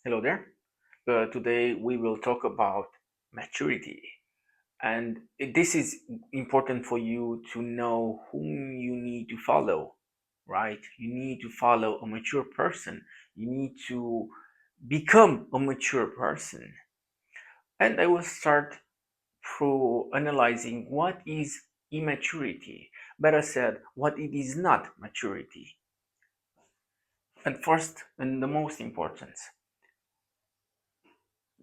Hello there. Today we will talk about maturity, and this is important for you to know whom you need to follow, right? You need to follow a mature person. You need to become a mature person. And I will start through analyzing what is immaturity. Better said, what it is not maturity. And first, and the most important,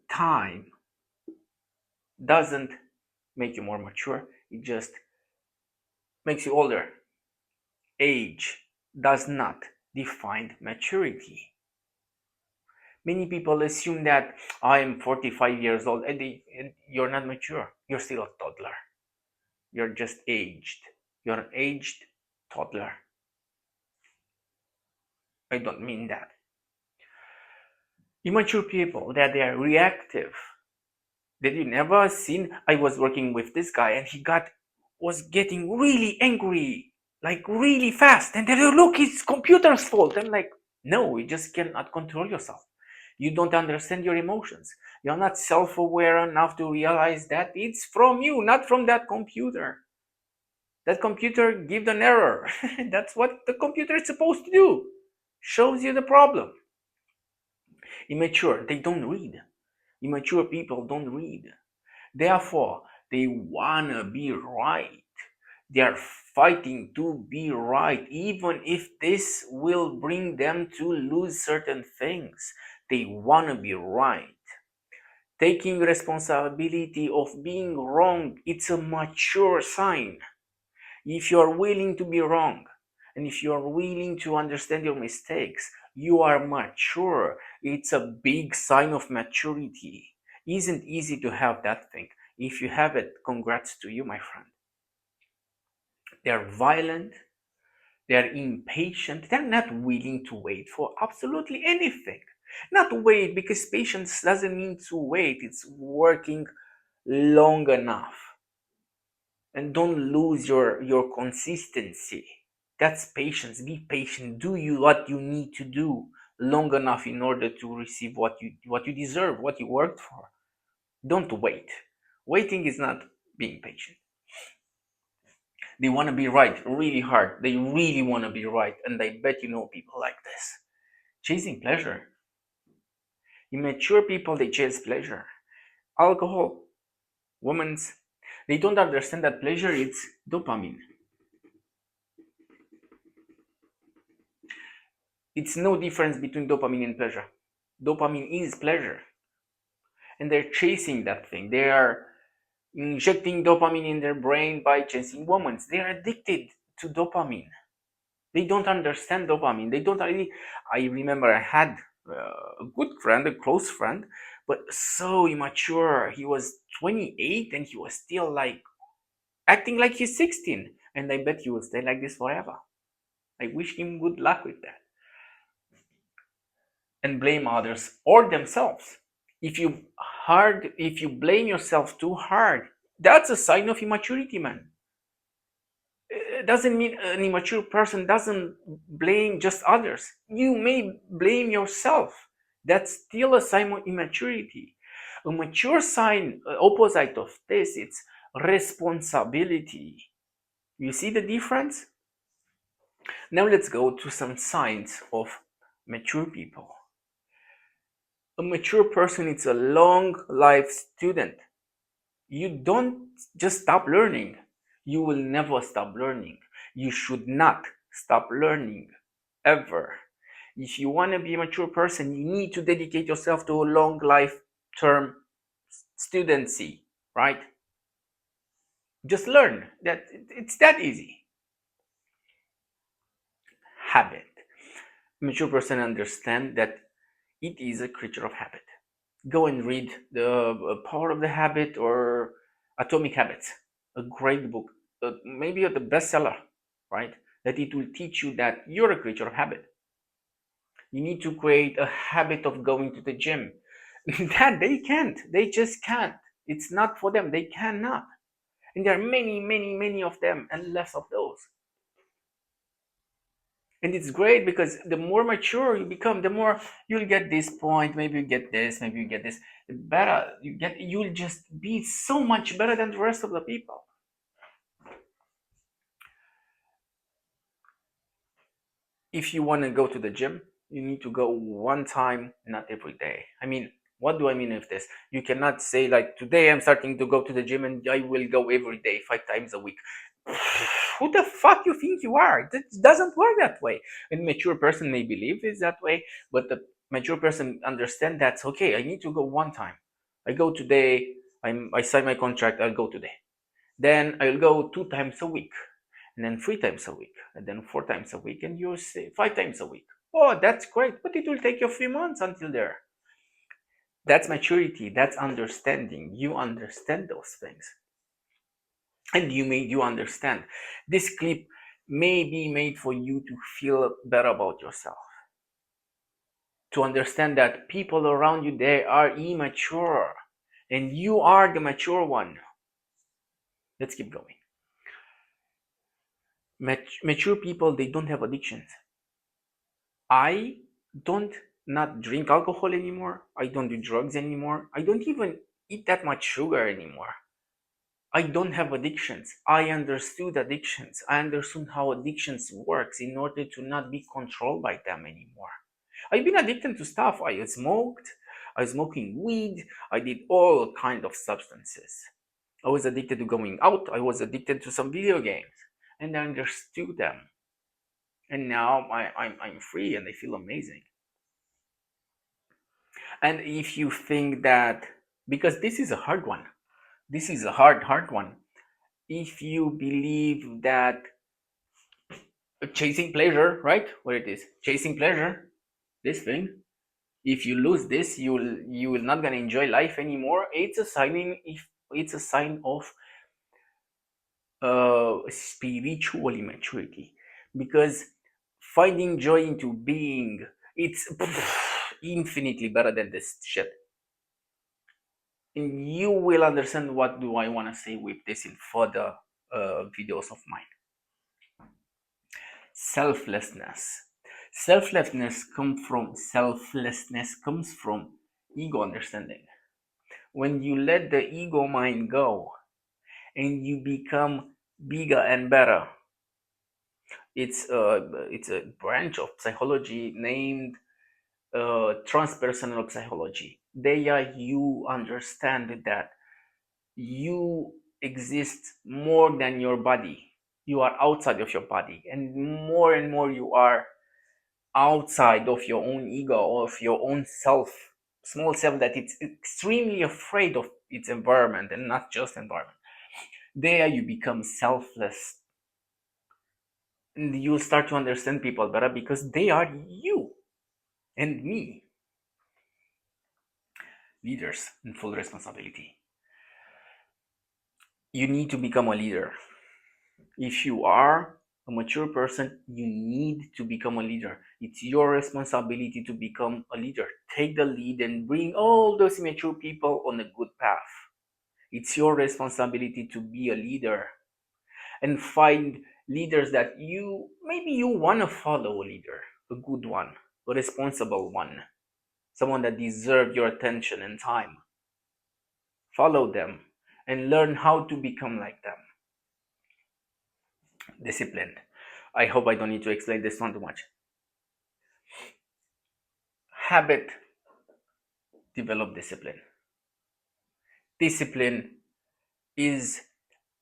time doesn't make you more mature, it just makes you older. Age does not define maturity. Many people assume that I am 45 years old and you're not mature. You're still a toddler. You're just aged. You're an aged toddler. I don't mean that. Immature people, that they are reactive. Did you never seen? I was working with this guy and was getting really angry, like really fast. And then look, it's computer's fault. I'm like, no, you just cannot control yourself. You don't understand your emotions. You're not self-aware enough to realize that it's from you, not from that computer. That computer gives an error. That's what the computer is supposed to do. Shows you the problem. Immature, they don't read. Immature people don't read. Therefore, they wanna be right. They are fighting to be right, even if this will bring them to lose certain things. They wanna be right. Taking responsibility of being wrong, it's a mature sign. If you are willing to be wrong, and if you are willing to understand your mistakes, you are mature. It's a big sign of maturity. Isn't easy to have that thing. If you have it, congrats to you, my friend. They're violent, they're impatient, they're not willing to wait for absolutely anything. Not wait, because patience doesn't mean to wait, it's working long enough. And don't lose your consistency. That's patience. Be patient. Do you what you need to do long enough in order to receive what you deserve, what you worked for. Don't wait. Waiting is not being patient. They want to be right really hard. They really want to be right, and I bet you know people like this. Chasing pleasure. Immature people, they chase pleasure. Alcohol, women's, they don't understand that pleasure is dopamine. It's no difference between dopamine and pleasure. Dopamine is pleasure, and they're chasing that thing. They are injecting dopamine in their brain by chasing women. They are addicted to dopamine. They don't understand dopamine. They don't really. I remember I had a good friend, a close friend, but so immature. He was 28 and he was still like acting like he's 16. And I bet he will stay like this forever. I wish him good luck with that. And blame others or themselves. If you blame yourself too hard, that's a sign of immaturity, man. It doesn't mean an immature person doesn't blame just others. You may blame yourself. That's still a sign of immaturity. A mature sign, opposite of this, it's responsibility. You see the difference? Now let's go to some signs of mature people. A mature person is a long life student. You don't just stop learning. You will never stop learning. You should not stop learning ever. If you want to be a mature person, you need to dedicate yourself to a long life term studency, right? Just learn that it's that easy. Habit. Mature person understand that it is a creature of habit. Go and read the Power of the Habit or Atomic Habits, a great book, maybe the bestseller, right? That it will teach you that you're a creature of habit. You need to create a habit of going to the gym. That they can't. They just can't. It's not for them. They cannot. And there are many, many, many of them and less of those. And it's great because the more mature you become, the more you'll get this point, maybe you get this, maybe you get this. The better you get, you'll just be so much better than the rest of the people. If you want to go to the gym, you need to go one time, not every day. I mean, what do I mean with this? You cannot say like today I'm starting to go to the gym and I will go every day, 5 times a week. Who the fuck you think you are? It doesn't work that way. A mature person may believe it's that way, but the mature person understand that's okay. I need to go one time. I go today. I sign my contract. I'll go today. Then I'll go 2 times a week, and then 3 times a week, and then 4 times a week, and you say 5 times a week. Oh, that's great, but it will take you a few months until there. That's maturity. That's understanding. You understand those things, and you understand. This clip may be made for you to feel better about yourself, to understand that people around you, they are immature, and you are the mature one. Let's keep going. Mature people, they don't have addictions. I don't not drink alcohol anymore. I don't do drugs anymore. I don't even eat that much sugar anymore. I don't have addictions. I understood addictions. I understood how addictions works in order to not be controlled by them anymore. I've been addicted to stuff. I smoked. I was smoking weed. I did all kind of substances. I was addicted to going out. I was addicted to some video games, and I understood them. And now I'm free and I feel amazing. And if you think that, because this is a hard one, this is a hard one. If you believe that chasing pleasure, right? What it is, chasing pleasure, this thing, if you lose this, you will not gonna enjoy life anymore. It's a sign. If it's a sign of spiritual immaturity, because finding joy into being, it's infinitely better than this shit. And you will understand what do I want to say with this in further videos of mine. Selflessness. Selflessness comes from ego understanding. When you let the ego mind go and you become bigger and better, it's a branch of psychology named transpersonal psychology. There you understand that you exist more than your body. You are outside of your body, and more you are outside of your own ego, of your own self, small self, that it's extremely afraid of its environment, and not just environment. There you become selfless, and you'll start to understand people better because they are you and me. Leaders in full responsibility. You need to become a leader. If you are a mature person, you need to become a leader. It's your responsibility to become a leader. Take the lead and bring all those immature people on a good path. It's your responsibility to be a leader and find leaders that you want to follow, a leader, a good one, a responsible one, someone that deserves your attention and time. Follow them and learn how to become like them. Disciplined. I hope I don't need to explain this one too much. Habit develop discipline. Discipline is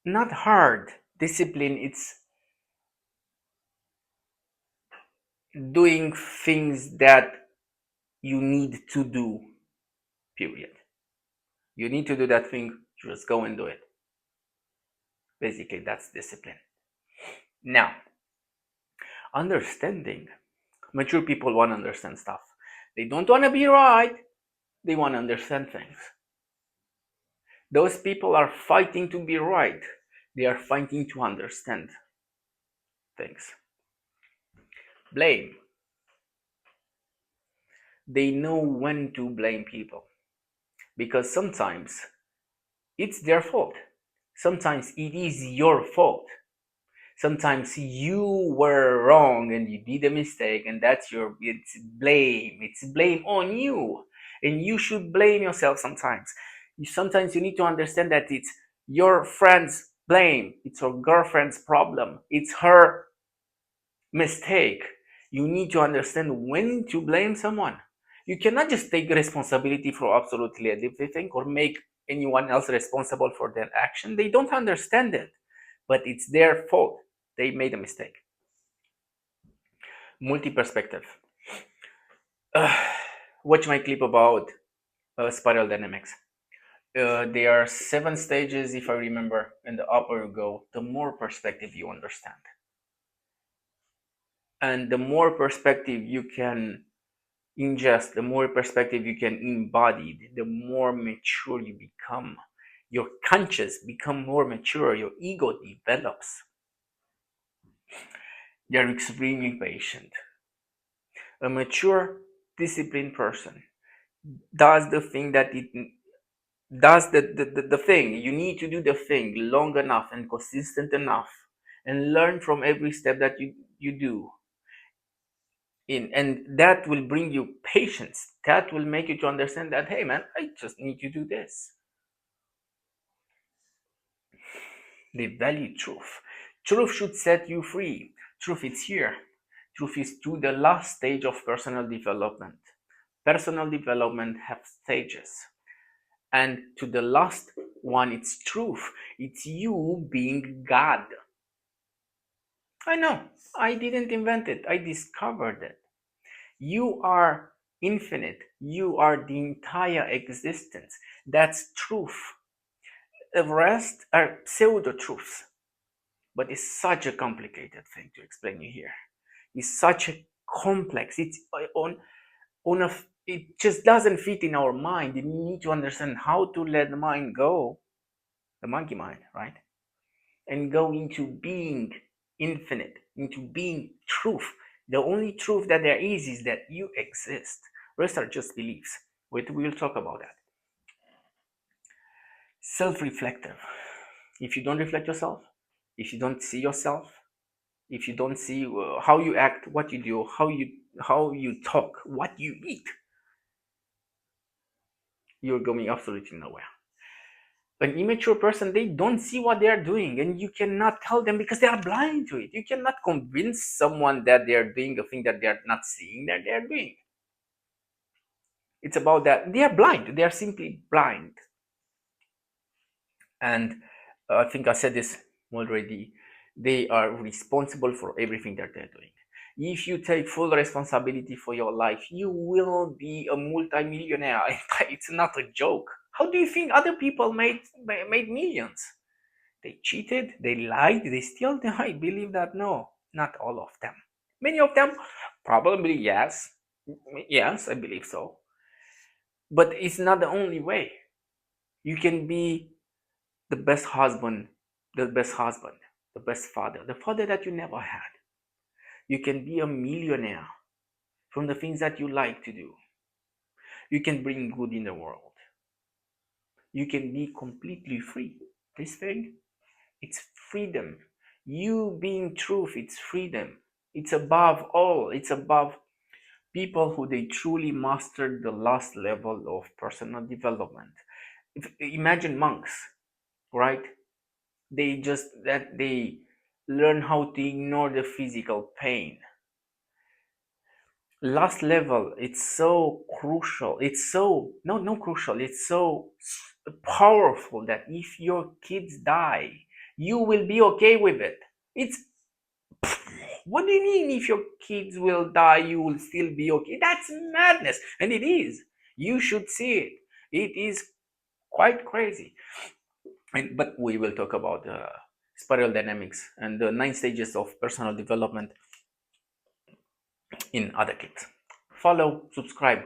not hard. Discipline, it's doing things that you need to do, period. You need to do that thing, just go and do it. Basically, that's discipline. Now, understanding. Mature people want to understand stuff. They don't want to be right, they want to understand things. Those people are fighting to be right, they are fighting to understand things. Blame. They know when to blame people because sometimes it's their fault. Sometimes it is your fault. Sometimes you were wrong and you did a mistake, and that's your, it's blame on you, and you should blame yourself sometimes. Sometimes you need to understand that it's your friend's blame, it's your girlfriend's problem, it's her mistake. You need to understand when to blame someone. You cannot just take responsibility for absolutely everything or make anyone else responsible for their action. They don't understand it, but it's their fault. They made a mistake. Multi-perspective. Watch my clip about spiral dynamics. There are 7 stages, if I remember, and the upper you go, the more perspective you understand. And the more perspective you can ingest, the more perspective you can embody, the more mature you become. Your conscious become more mature, your ego develops. You're extremely patient. A mature, disciplined person does the thing that it does the thing. You need to do the thing long enough and consistent enough and learn from every step that you do. And that will bring you patience. That will make you to understand that, hey man, I just need to do this. They value truth. Truth should set you free. Truth is here. Truth is to the last stage of personal development. Personal development have stages. And to the last one, it's truth. It's you being God. I know. I didn't invent it. I discovered it. You are infinite. You are the entire existence. That's truth. The rest are pseudo truths. But it's such a complicated thing to explain you here. It's such a complex. It's on a. It just doesn't fit in our mind. You need to understand how to let the mind go, the monkey mind, right? And go into being infinite, into being truth. The only truth that there is that you exist. Rest are just beliefs. We'll talk about that. Self-reflective. If you don't reflect yourself, if you don't see yourself, if you don't see how you act, what you do, how you talk, what you eat, you're going absolutely nowhere. An immature person, they don't see what they are doing, and you cannot tell them because they are blind to it. You cannot convince someone that they are doing a thing that they are not seeing that they are doing. It's about that they are blind. They are simply blind. And I think I said this already. They are responsible for everything that they're doing. If you take full responsibility for your life, you will be a multimillionaire. It's not a joke. How do you think other people made millions? They cheated, they lied, they still I believe that no, not all of them. Many of them, probably yes. Yes, I believe so. But it's not the only way. You can be the best husband, the best husband, the best father, the father that you never had. You can be a millionaire from the things that you like to do. You can bring good in the world. You can be completely free. This thing, it's freedom. You being truth, it's freedom. It's above all. It's above people who they truly mastered the last level of personal development. Imagine monks, right? They learn how to ignore the physical pain. Last level, it's so crucial. It's so no crucial. It's so powerful that if your kids die, you will be okay with it. It's what do you mean if your kids will die, you will still be okay? That's madness, and it is. You should see it. It is quite crazy. But we will talk about spiral dynamics and the 9 stages of personal development in other clips. Follow, subscribe,